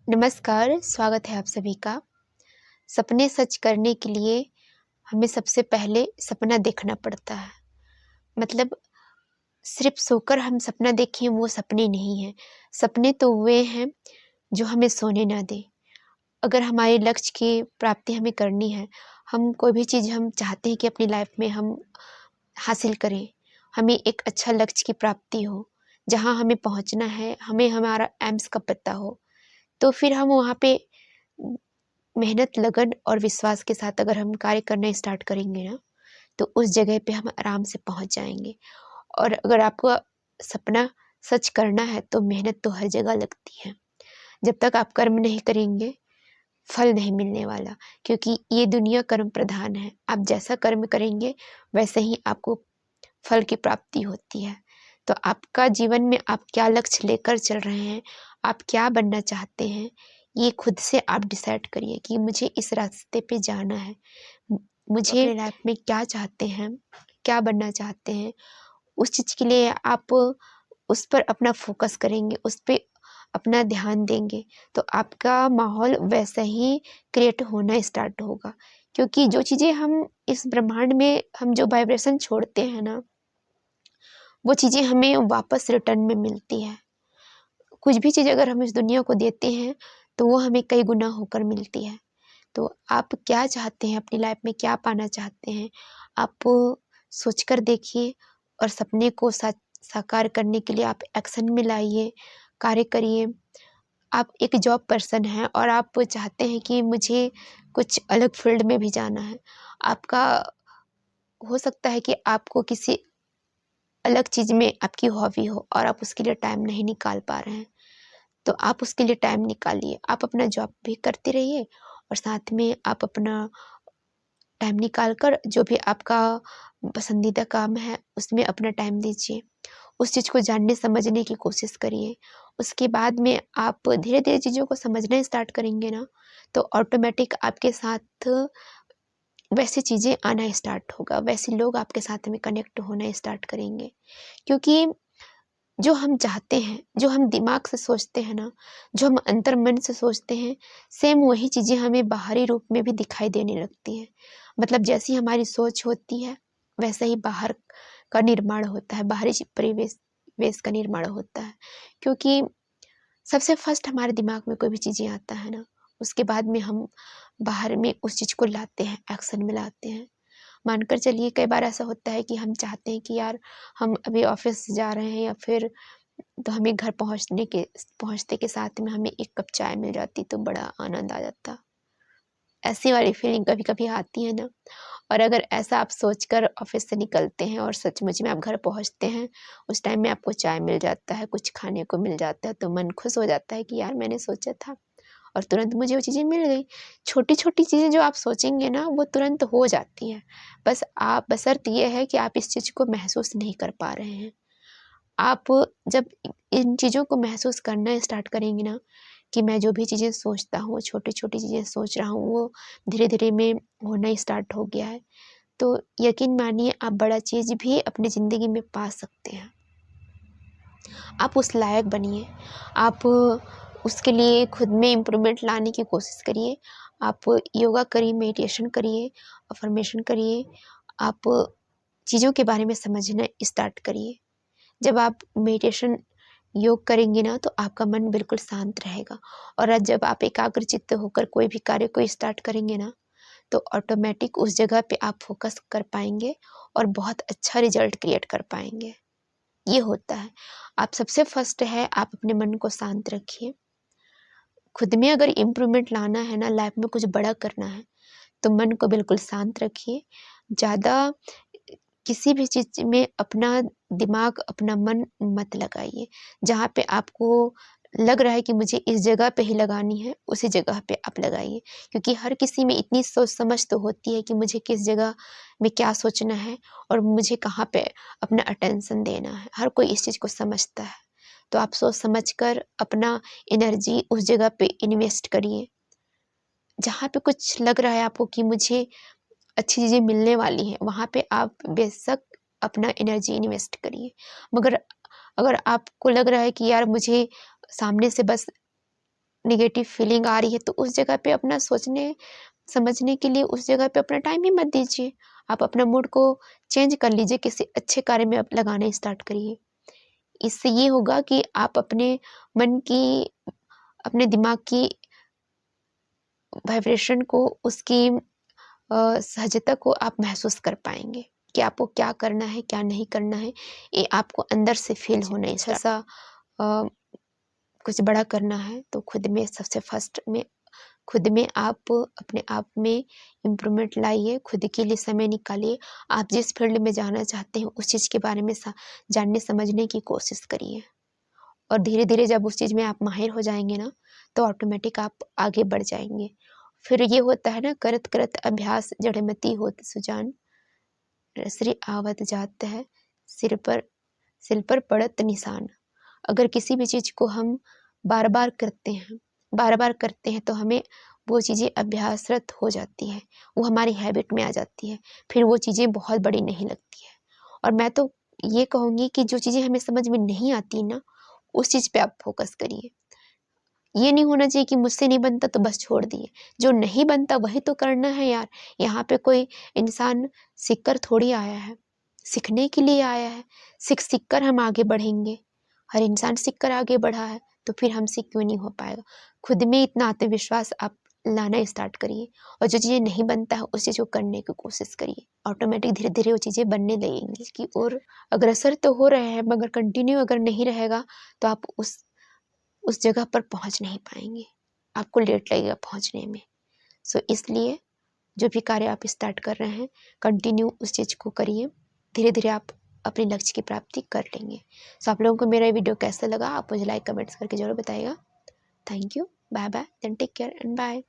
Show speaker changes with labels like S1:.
S1: नमस्कार, स्वागत है आप सभी का। सपने सच करने के लिए हमें सबसे पहले सपना देखना पड़ता है। मतलब सिर्फ़ सोकर हम सपना देखें वो सपने नहीं हैं। सपने तो वे हैं जो हमें सोने ना दें। अगर हमारे लक्ष्य की प्राप्ति हमें करनी है, हम कोई भी चीज़ हम चाहते हैं कि अपनी लाइफ़ में हम हासिल करें, हमें एक अच्छा लक्ष्य की प्राप्ति हो, जहाँ हमें पहुँचना है, हमें हमारा एम्स का पता हो, तो फिर हम वहाँ पे मेहनत, लगन और विश्वास के साथ अगर हम कार्य करना स्टार्ट करेंगे ना, तो उस जगह पे हम आराम से पहुँच जाएँगे। और अगर आपको सपना सच करना है, तो मेहनत तो हर जगह लगती है। जब तक आप कर्म नहीं करेंगे, फल नहीं मिलने वाला, क्योंकि ये दुनिया कर्म प्रधान है। आप जैसा कर्म करेंगे, वैसे ही आपको फल की प्राप्ति होती है। तो आपका जीवन में आप क्या लक्ष्य लेकर चल रहे हैं, आप क्या बनना चाहते हैं, ये खुद से आप डिसाइड करिए कि मुझे इस रास्ते पे जाना है। मुझे अपनी लाइफ में क्या चाहते हैं, क्या बनना चाहते हैं, उस चीज़ के लिए आप उस पर अपना फ़ोकस करेंगे, उस पे अपना ध्यान देंगे, तो आपका माहौल वैसा ही क्रिएट होना स्टार्ट होगा। क्योंकि जो चीज़ें हम इस ब्रह्मांड में हम जो वाइब्रेशन छोड़ते हैं ना, वो चीज़ें हमें वापस रिटर्न में मिलती है। कुछ भी चीज़ अगर हम इस दुनिया को देते हैं, तो वो हमें कई गुना होकर मिलती है। तो आप क्या चाहते हैं अपनी लाइफ में, क्या पाना चाहते हैं? आप सोचकर देखिए और सपने को साकार करने के लिए आप एक्शन में लाइए, कार्य करिए। आप एक जॉब पर्सन हैं और आप चाहते हैं कि मुझे कुछ अलग फ़ील्ड में भी जाना है। आपका हो सकता है कि आपको किसी अलग चीज़ में आपकी हॉबी हो और आप उसके लिए टाइम नहीं निकाल पा रहे हैं, तो आप उसके लिए टाइम निकालिए। आप अपना जॉब भी करते रहिए और साथ में आप अपना टाइम निकाल कर जो भी आपका पसंदीदा काम है, उसमें अपना टाइम दीजिए। उस चीज़ को जानने समझने की कोशिश करिए। उसके बाद में आप धीरे-धीरे चीज़ों को समझना स्टार्ट करेंगे ना, तो ऑटोमैटिक आपके साथ वैसी चीज़ें आना स्टार्ट होगा, वैसे लोग आपके साथ में कनेक्ट होना स्टार्ट करेंगे। क्योंकि जो हम चाहते हैं, जो हम दिमाग से सोचते हैं ना, जो हम अंतर्मन से सोचते हैं, सेम वही चीज़ें हमें बाहरी रूप में भी दिखाई देने लगती हैं। मतलब जैसी हमारी सोच होती है, वैसा ही बाहर का निर्माण होता है, बाहरी परिवेश वेश का निर्माण होता है। क्योंकि सबसे फर्स्ट हमारे दिमाग में कोई भी चीज़ें आता है ना, उसके बाद में हम बाहर में उस चीज़ को लाते हैं, एक्शन में लाते हैं। मानकर चलिए कई बार ऐसा होता है कि हम चाहते हैं कि यार हम अभी ऑफ़िस जा रहे हैं या फिर तो हमें घर पहुँचते के साथ में हमें 1 कप चाय मिल जाती तो बड़ा आनंद आ जाता। ऐसी वाली फीलिंग कभी-कभी आती है ना। और अगर ऐसा आप सोचकर ऑफ़िस से निकलते हैं और सचमुच में आप घर पहुँचते हैं, उस टाइम में आपको चाय मिल जाता है, कुछ खाने को मिल जाता है, तो मन खुश हो जाता है कि यार मैंने सोचा था और तुरंत मुझे वो चीज़ें मिल गई। छोटी-छोटी चीज़ें जो आप सोचेंगे ना, वो तुरंत हो जाती हैं। बस आप बशर्त ये है कि आप इस चीज़ को महसूस नहीं कर पा रहे हैं। आप जब इन चीज़ों को महसूस करना स्टार्ट करेंगे ना, कि मैं जो भी चीज़ें सोचता हूँ, छोटी-छोटी चीज़ें सोच रहा हूँ, वो धीरे-धीरे में होना स्टार्ट हो गया है। तो यकीन मानिए आप बड़ा चीज़ भी अपनी ज़िंदगी में पा सकते हैं। आप उस लायक बनिए। आप उसके लिए खुद में इम्प्रूवमेंट लाने की कोशिश करिए। आप योगा करिए, मेडिटेशन करिए, अफ़र्मेशन करिए। आप चीज़ों के बारे में समझना स्टार्ट करिए। जब आप मेडिटेशन योग करेंगे ना, तो आपका मन बिल्कुल शांत रहेगा और जब आप एकाग्रचित्त होकर कोई भी कार्य को स्टार्ट करेंगे ना, तो ऑटोमेटिक उस जगह पे आप फ़ोकस कर पाएँगे और बहुत अच्छा रिज़ल्ट क्रिएट कर पाएँगे। ये होता है। आप सबसे फर्स्ट है आप अपने मन को शांत रखिए। खुद में अगर इम्प्रूवमेंट लाना है ना, लाइफ़ में कुछ बड़ा करना है, तो मन को बिल्कुल शांत रखिए। ज़्यादा किसी भी चीज़ में अपना दिमाग, अपना मन मत लगाइए। जहाँ पे आपको लग रहा है कि मुझे इस जगह पे ही लगानी है, उसी जगह पे आप लगाइए। क्योंकि हर किसी में इतनी सोच-समझ तो होती है कि मुझे किस जगह में क्या सोचना है और मुझे कहाँ पे अपना अटेंशन देना है। हर कोई इस चीज़ को समझता है। तो आप सोच समझ कर अपना एनर्जी उस जगह पे इन्वेस्ट करिए। जहाँ पे कुछ लग रहा है आपको कि मुझे अच्छी चीज़ें मिलने वाली हैं, वहाँ पे आप बेशक अपना एनर्जी इन्वेस्ट करिए। मगर अगर आपको लग रहा है कि यार मुझे सामने से बस नेगेटिव फीलिंग आ रही है तो उस जगह पे अपना सोचने समझने के लिए उस जगह पे अपना टाइम ही मत दीजिए। आप अपना मूड को चेंज कर लीजिए, किसी अच्छे कार्य में आप लगाना स्टार्ट करिए। इससे ये होगा कि आप अपने मन की, अपने दिमाग की वाइब्रेशन को, उसकी सहजता को आप महसूस कर पाएँगे कि आपको क्या करना है, क्या नहीं करना है। ये आपको अंदर से फ़ील होना स्टार्ट। ऐसा कुछ बड़ा करना है तो खुद में सबसे फर्स्ट में खुद में आप अपने आप में इम्प्रूवमेंट लाइए, खुद के लिए समय निकालिए। आप जिस फील्ड में जाना चाहते हैं उस चीज़ के बारे में जानने समझने की कोशिश करिए और धीरे-धीरे जब उस चीज़ में आप माहिर हो जाएँगे ना, तो ऑटोमेटिक आप आगे बढ़ जाएँगे। फिर ये होता है ना, करत करत अभ्यास जड़मति होत सुजान, रसरी आवत जात है, सिर पर पड़त निशान। अगर किसी भी चीज़ को हम बार-बार करते हैं, बार-बार करते हैं तो हमें वो चीज़ें अभ्यासरत हो जाती हैं, वो हमारी हैबिट में आ जाती है, फिर वो चीज़ें बहुत बड़ी नहीं लगती है। और मैं तो ये कहूँगी कि जो चीज़ें हमें समझ में नहीं आती ना, उस चीज़ पे आप फ़ोकस करिए। ये नहीं होना चाहिए कि मुझसे नहीं बनता तो बस छोड़ दिए। जो नहीं बनता वही तो करना है यार। यहाँ पे कोई इंसान सीख कर थोड़ी आया है, सीखने के लिए आया है। सीख-सीख कर हम आगे बढ़ेंगे। हर इंसान सीख कर आगे बढ़ा है, तो फिर हमसे क्यों नहीं हो पाएगा? खुद में इतना आत्मविश्वास आप लाना स्टार्ट करिए और जो चीज़ें नहीं बनता है उस चीज़ को करने की कोशिश करिए। ऑटोमेटिक धीरे-धीरे वो चीज़ें बनने लगेंगी की ओर अग्रसर तो हो रहे हैं, मगर कंटिन्यू अगर नहीं रहेगा तो आप उस जगह पर पहुँच नहीं पाएँगे। आपको लेट लगेगा पहुँचने में। सो इसलिए जो भी कार्य आप स्टार्ट कर रहे हैं, कंटिन्यू उस चीज़ को करिए। धीरे-धीरे आप अपने लक्ष्य की प्राप्ति कर लेंगे। सो आप लोगों को मेरा ये वीडियो कैसा लगा, आप मुझे लाइक कमेंट्स करके ज़रूर बताइएगा। Thank you, bye bye, then take care and bye.